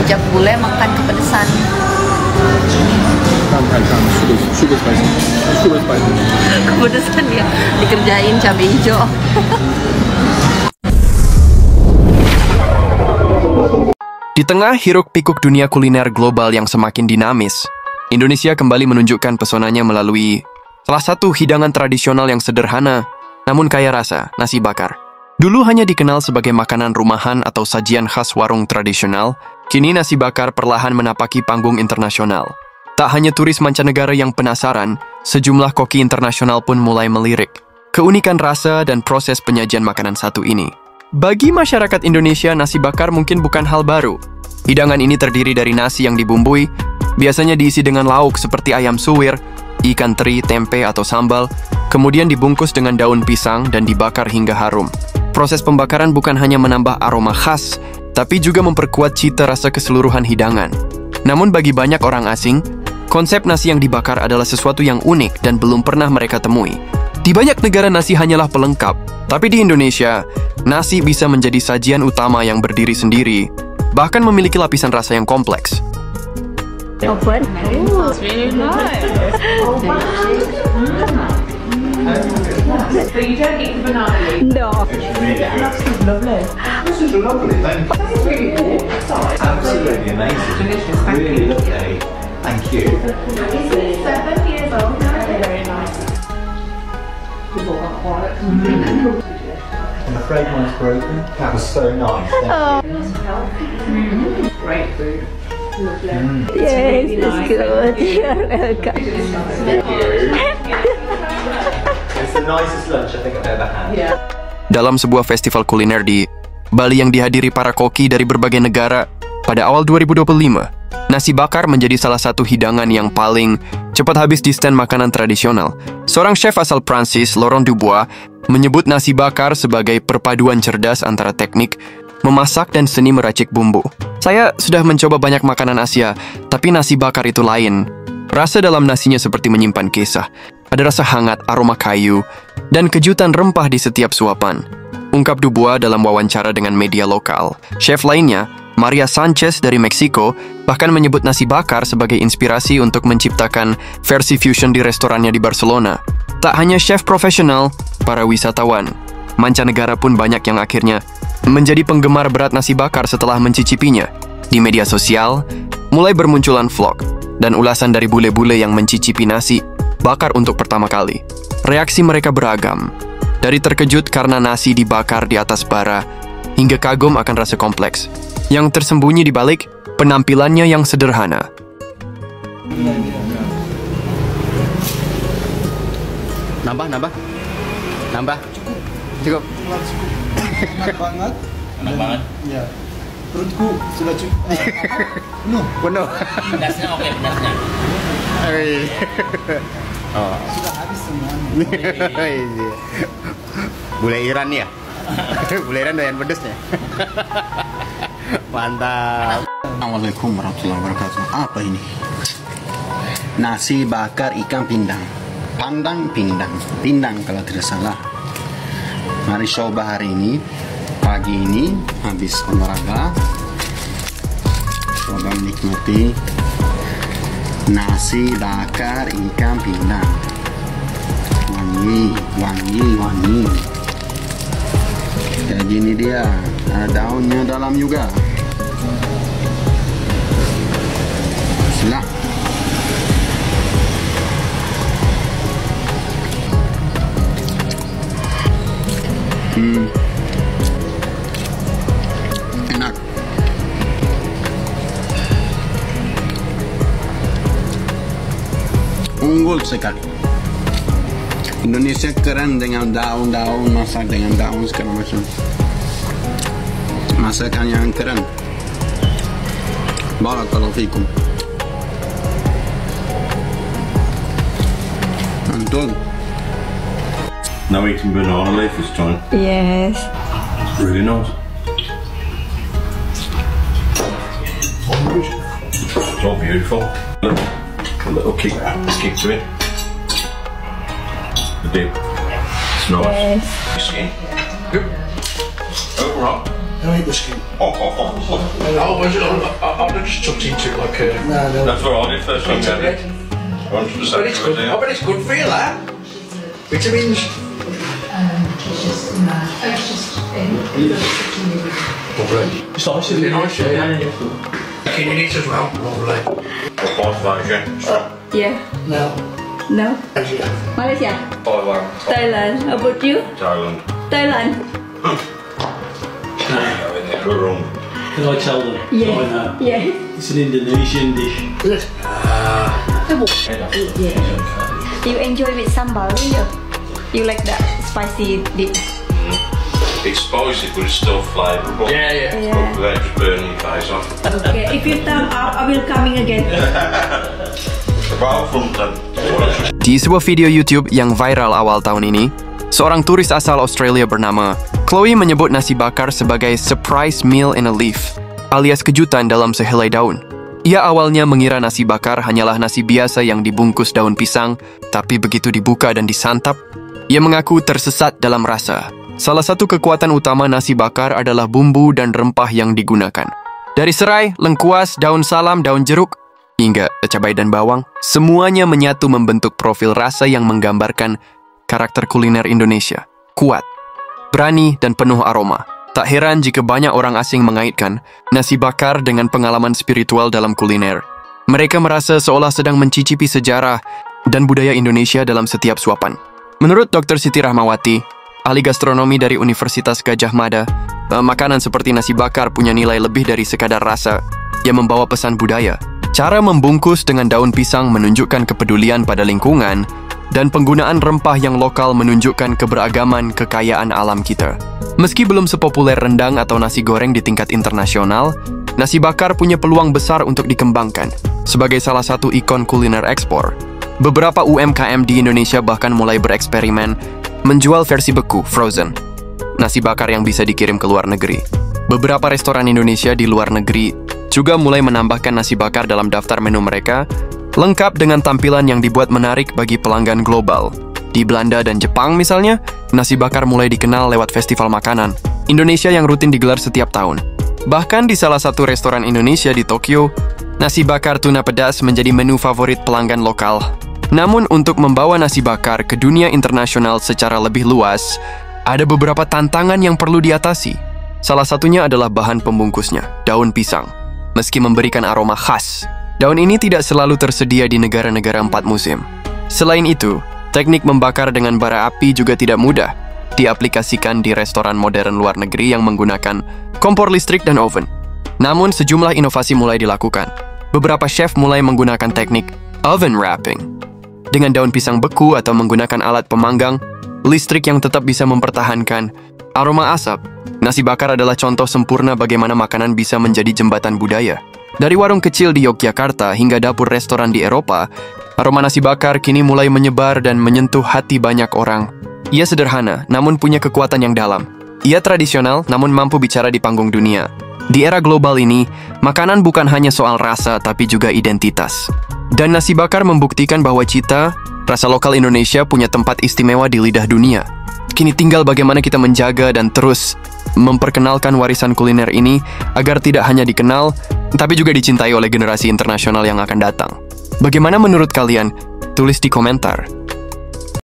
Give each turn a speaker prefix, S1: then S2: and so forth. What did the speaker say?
S1: ajak bule makan kepedesan.
S2: Sugar spicy.
S1: Kepedesan ya, dikerjain cabai hijau.
S3: Di tengah hiruk-pikuk dunia kuliner global yang semakin dinamis, Indonesia kembali menunjukkan pesonanya melalui salah satu hidangan tradisional yang sederhana, namun kaya rasa, nasi bakar. Dulu hanya dikenal sebagai makanan rumahan atau sajian khas warung tradisional, kini nasi bakar perlahan menapaki panggung internasional. Tak hanya turis mancanegara yang penasaran, sejumlah koki internasional pun mulai melirik keunikan rasa dan proses penyajian makanan satu ini. Bagi masyarakat Indonesia, nasi bakar mungkin bukan hal baru. Hidangan ini terdiri dari nasi yang dibumbui, biasanya diisi dengan lauk seperti ayam suwir, ikan teri, tempe, atau sambal, kemudian dibungkus dengan daun pisang dan dibakar hingga harum. Proses pembakaran bukan hanya menambah aroma khas, tapi juga memperkuat cita rasa keseluruhan hidangan. Namun bagi banyak orang asing, konsep nasi yang dibakar adalah sesuatu yang unik dan belum pernah mereka temui. Di banyak negara nasi hanyalah pelengkap, tapi di Indonesia, nasi bisa menjadi sajian utama yang berdiri sendiri, bahkan memiliki lapisan rasa yang kompleks.
S1: Open.
S4: It's really nice. So you don't eat the banana leaf?
S1: No.
S4: That's lovely.
S5: This is lovely, thank you.
S4: It's really good.
S5: Absolutely amazing.
S4: Delicious, thank
S5: Really
S4: you.
S5: lovely. Thank you.
S4: He's 7 years old now. Very nice. People are quiet.
S5: I'm afraid mine's broken. That was so nice. Thank you.
S4: Great food. Lovely.
S1: Yes, it's good. You're welcome.
S5: It's the nicest lunch I think I've ever had.
S4: Yeah.
S3: Dalam sebuah festival kuliner di Bali yang dihadiri para koki dari berbagai negara pada awal 2025, nasi bakar menjadi salah satu hidangan yang paling cepat habis di stand makanan tradisional. Seorang chef asal Prancis, Laurent Dubois, menyebut nasi bakar sebagai perpaduan cerdas antara teknik memasak dan seni meracik bumbu. Saya sudah mencoba banyak makanan Asia, tapi nasi bakar itu lain. Rasa dalam nasinya seperti menyimpan kisah. Ada rasa hangat, aroma kayu, dan kejutan rempah di setiap suapan. Ungkap Dubois dalam wawancara dengan media lokal. Chef lainnya, Maria Sanchez dari Meksiko, bahkan menyebut nasi bakar sebagai inspirasi untuk menciptakan versi fusion di restorannya di Barcelona. Tak hanya chef profesional, para wisatawan mancanegara pun banyak yang akhirnya menjadi penggemar berat nasi bakar setelah mencicipinya. Di media sosial, mulai bermunculan vlog dan ulasan dari bule-bule yang mencicipi nasi bakar untuk pertama kali. Reaksi mereka beragam, dari terkejut karena nasi dibakar di atas bara, hingga kagum akan rasa kompleks yang tersembunyi di balik penampilannya yang sederhana. Nambah. Cukup.
S2: Enak banget.
S6: Enak banget.
S2: Ya. Perutku sudah cukup.
S3: Penuh.
S6: Pedasnya oke, pedasnya.
S3: Oh.
S2: Sudah habis semuanya.
S3: Bule Iran ya? Bule Iran doyan pedesnya. Mantap.
S7: Assalamualaikum warahmatullahi wabarakatuh. Apa ini? Nasi bakar ikan pindang. Pindang kalau tidak salah. Mari coba hari ini. Pagi ini habis olahraga. Coba menikmati nasi bakar ikan pindang. Wangi. Kayak gini dia. Ada daunnya dalam juga. Bismillah. Enak. Unggul sekali. Indonesia keren dengan daun-daun, masak dengan daun segala macam. Masakan yang keren. Barakallahu fikum. Mantul.
S8: No eating banana leaf this time.
S1: Yes.
S8: Really nice. It's all beautiful. Look, a little kick to it. The dip. It's nice.
S1: Yes.
S8: Skin. Good. Overall,
S2: Don't eat the skin.
S8: I just chucked into it like a...
S2: No.
S8: That's what I did first time.
S2: It's a bit.
S8: 100%.
S2: But it's good. I bet it's good for you, that. Vitamins.
S8: Lovely.
S2: It's nice, isn't it? Nice, yeah. Can you eat as well? Lovely.
S8: What part of Malaysia?
S1: Yeah.
S2: No.
S1: No. Malaysia.
S8: Thailand.
S1: Thailand. How about you?
S8: Thailand.
S1: Thailand.
S8: We're wrong.
S5: Can I tell them?
S1: Yeah.
S5: I know.
S1: Yeah.
S5: It's an Indonesian dish.
S1: You enjoy with sambal, do you? You like that spicy dip?
S8: It's spicy, but it's still flavourable.
S2: Yeah.
S1: Yeah.
S8: Without just burning your face off.
S1: Okay. If you turn up, I will coming again.
S8: About from them.
S3: Di sebuah video YouTube yang viral awal tahun ini, seorang turis asal Australia bernama Chloe menyebut nasi bakar sebagai surprise meal in a leaf, alias kejutan dalam sehelai daun. Ia awalnya mengira nasi bakar hanyalah nasi biasa yang dibungkus daun pisang, tapi begitu dibuka dan disantap, ia mengaku tersesat dalam rasa. Salah satu kekuatan utama nasi bakar adalah bumbu dan rempah yang digunakan. Dari serai, lengkuas, daun salam, daun jeruk, hingga cabai dan bawang, semuanya menyatu membentuk profil rasa yang menggambarkan karakter kuliner Indonesia. Kuat, berani, dan penuh aroma. Tak heran jika banyak orang asing mengaitkan nasi bakar dengan pengalaman spiritual dalam kuliner. Mereka merasa seolah sedang mencicipi sejarah dan budaya Indonesia dalam setiap suapan. Menurut Dr. Siti Rahmawati, ahli gastronomi dari Universitas Gadjah Mada, makanan seperti nasi bakar punya nilai lebih dari sekadar rasa yang membawa pesan budaya. Cara membungkus dengan daun pisang menunjukkan kepedulian pada lingkungan, dan penggunaan rempah yang lokal menunjukkan keberagaman kekayaan alam kita. Meski belum sepopuler rendang atau nasi goreng di tingkat internasional, nasi bakar punya peluang besar untuk dikembangkan sebagai salah satu ikon kuliner ekspor. Beberapa UMKM di Indonesia bahkan mulai bereksperimen menjual versi beku, frozen, nasi bakar yang bisa dikirim ke luar negeri. Beberapa restoran Indonesia di luar negeri juga mulai menambahkan nasi bakar dalam daftar menu mereka, lengkap dengan tampilan yang dibuat menarik bagi pelanggan global. Di Belanda dan Jepang misalnya, nasi bakar mulai dikenal lewat festival makanan Indonesia yang rutin digelar setiap tahun. Bahkan di salah satu restoran Indonesia di Tokyo, nasi bakar tuna pedas menjadi menu favorit pelanggan lokal. Namun untuk membawa nasi bakar ke dunia internasional secara lebih luas, ada beberapa tantangan yang perlu diatasi. Salah satunya adalah bahan pembungkusnya, daun pisang. Meski memberikan aroma khas, daun ini tidak selalu tersedia di negara-negara 4 musim. Selain itu, teknik membakar dengan bara api juga tidak mudah diaplikasikan di restoran modern luar negeri yang menggunakan kompor listrik dan oven. Namun sejumlah inovasi mulai dilakukan. Beberapa chef mulai menggunakan teknik oven wrapping dengan daun pisang beku atau menggunakan alat pemanggang listrik yang tetap bisa mempertahankan aroma asap. Nasi bakar adalah contoh sempurna bagaimana makanan bisa menjadi jembatan budaya. Dari warung kecil di Yogyakarta hingga dapur restoran di Eropa, aroma nasi bakar kini mulai menyebar dan menyentuh hati banyak orang. Ia sederhana, namun punya kekuatan yang dalam. Ia tradisional, namun mampu bicara di panggung dunia. Di era global ini, makanan bukan hanya soal rasa, tapi juga identitas. Dan nasi bakar membuktikan bahwa cita, rasa lokal Indonesia punya tempat istimewa di lidah dunia. Kini tinggal bagaimana kita menjaga dan terus memperkenalkan warisan kuliner ini agar tidak hanya dikenal, tapi juga dicintai oleh generasi internasional yang akan datang. Bagaimana menurut kalian? Tulis di komentar.